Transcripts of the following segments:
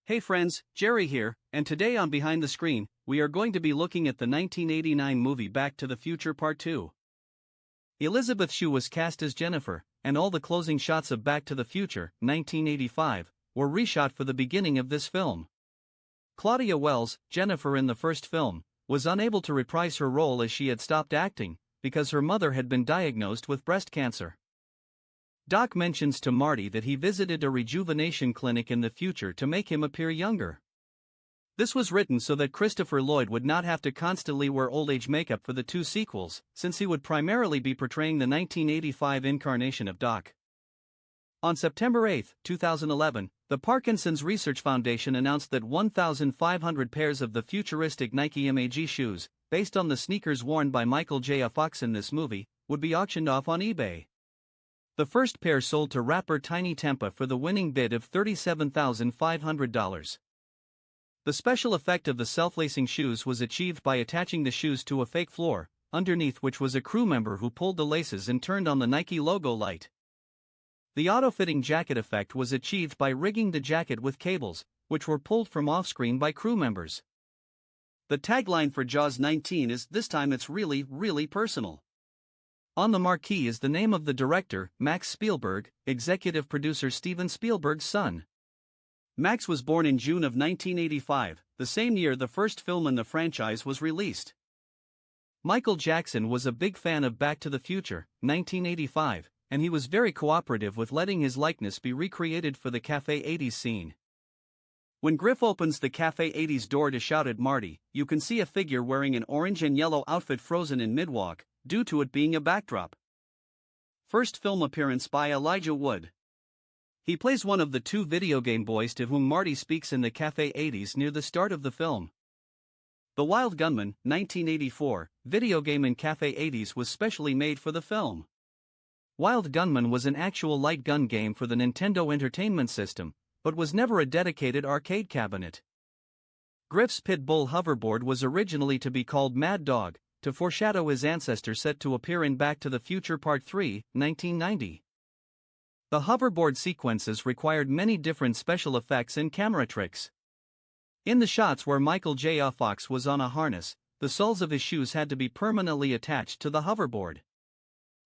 Hey friends, Jerry here, and today on Behind the Screen, we are going to be looking at the 1989 movie Back to the Future Part 2. Elizabeth Shue was cast as Jennifer, and all the closing shots of Back to the Future, 1985, were reshot for the beginning of this film. Claudia Wells, Jennifer in the first film, was unable to reprise her role as she had stopped acting, because her mother had been diagnosed with breast cancer. Doc mentions to Marty that he visited a rejuvenation clinic in the future to make him appear younger. This was written so that Christopher Lloyd would not have to constantly wear old-age makeup for the two sequels, since he would primarily be portraying the 1985 incarnation of Doc. On September 8, 2011, the Parkinson's Research Foundation announced that 1,500 pairs of the futuristic Nike MAG shoes, based on the sneakers worn by Michael J. Fox in this movie, would be auctioned off on eBay. The first pair sold to rapper Tiny Tempa for the winning bid of $37,500. The special effect of the self-lacing shoes was achieved by attaching the shoes to a fake floor, underneath which was a crew member who pulled the laces and turned on the Nike logo light. The auto-fitting jacket effect was achieved by rigging the jacket with cables, which were pulled from off-screen by crew members. The tagline for Jaws 19 is "This time it's really, really personal." On the marquee is the name of the director, Max Spielberg, executive producer Steven Spielberg's son. Max was born in June of 1985, the same year the first film in the franchise was released. Michael Jackson was a big fan of Back to the Future, 1985, and he was very cooperative with letting his likeness be recreated for the Cafe 80s scene. When Griff opens the Cafe 80s door to shout at Marty, you can see a figure wearing an orange and yellow outfit frozen in mid-walk, due to it being a backdrop. First film appearance by Elijah Wood. He plays one of the two video game boys to whom Marty speaks in the Cafe 80s near the start of the film. The Wild Gunman, 1984, video game in Cafe 80s was specially made for the film. Wild Gunman was an actual light gun game for the Nintendo Entertainment System, but was never a dedicated arcade cabinet. Griff's pit bull hoverboard was originally to be called Mad Dog, to foreshadow his ancestor set to appear in Back to the Future Part 3, 1990. The hoverboard sequences required many different special effects and camera tricks. In the shots where Michael J. Fox was on a harness, the soles of his shoes had to be permanently attached to the hoverboard.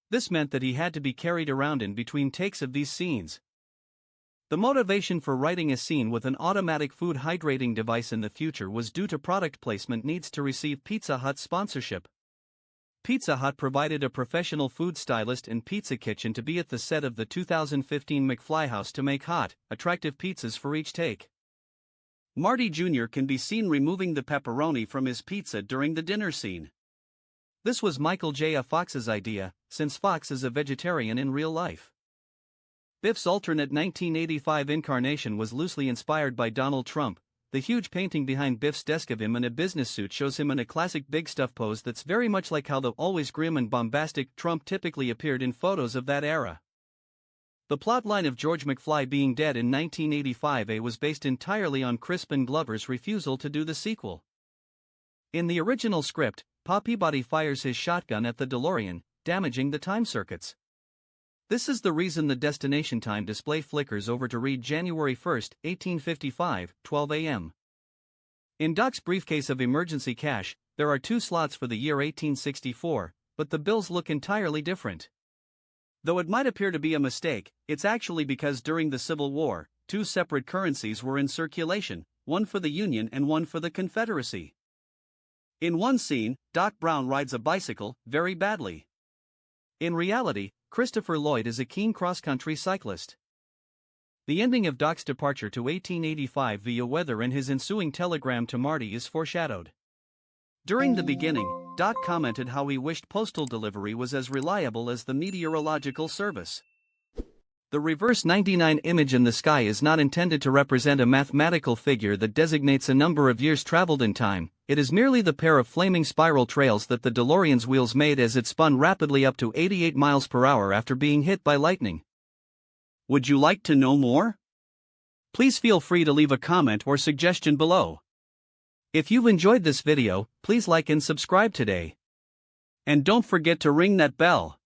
This meant that he had to be carried around in between takes of these scenes. The motivation for writing a scene with an automatic food hydrating device in the future was due to product placement needs to receive Pizza Hut sponsorship. Pizza Hut provided a professional food stylist and pizza kitchen to be at the set of the 2015 McFly House to make hot, attractive pizzas for each take. Marty Jr. can be seen removing the pepperoni from his pizza during the dinner scene. This was Michael J. Fox's idea, since Fox is a vegetarian in real life. Biff's alternate 1985 incarnation was loosely inspired by Donald Trump. The huge painting behind Biff's desk of him in a business suit shows him in a classic big stuff pose that's very much like how the always grim and bombastic Trump typically appeared in photos of that era. The plotline of George McFly being dead in 1985 was based entirely on Crispin Glover's refusal to do the sequel. In the original script, Pa Peabody fires his shotgun at the DeLorean, damaging the time circuits. This is the reason the destination time display flickers over to read January 1, 1855, 12 a.m. In Doc's briefcase of emergency cash, there are two slots for the year 1864, but the bills look entirely different. Though it might appear to be a mistake, it's actually because during the Civil War, two separate currencies were in circulation, one for the Union and one for the Confederacy. In one scene, Doc Brown rides a bicycle, very badly. In reality, Christopher Lloyd is a keen cross-country cyclist. The ending of Doc's departure to 1885 via weather and his ensuing telegram to Marty is foreshadowed. During the beginning, Doc commented how he wished postal delivery was as reliable as the meteorological service. The reverse 99 image in the sky is not intended to represent a mathematical figure that designates a number of years traveled in time. It is merely the pair of flaming spiral trails that the DeLorean's wheels made as it spun rapidly up to 88 miles per hour after being hit by lightning. Would you like to know more? Please feel free to leave a comment or suggestion below. If you've enjoyed this video, please like and subscribe today. And don't forget to ring that bell.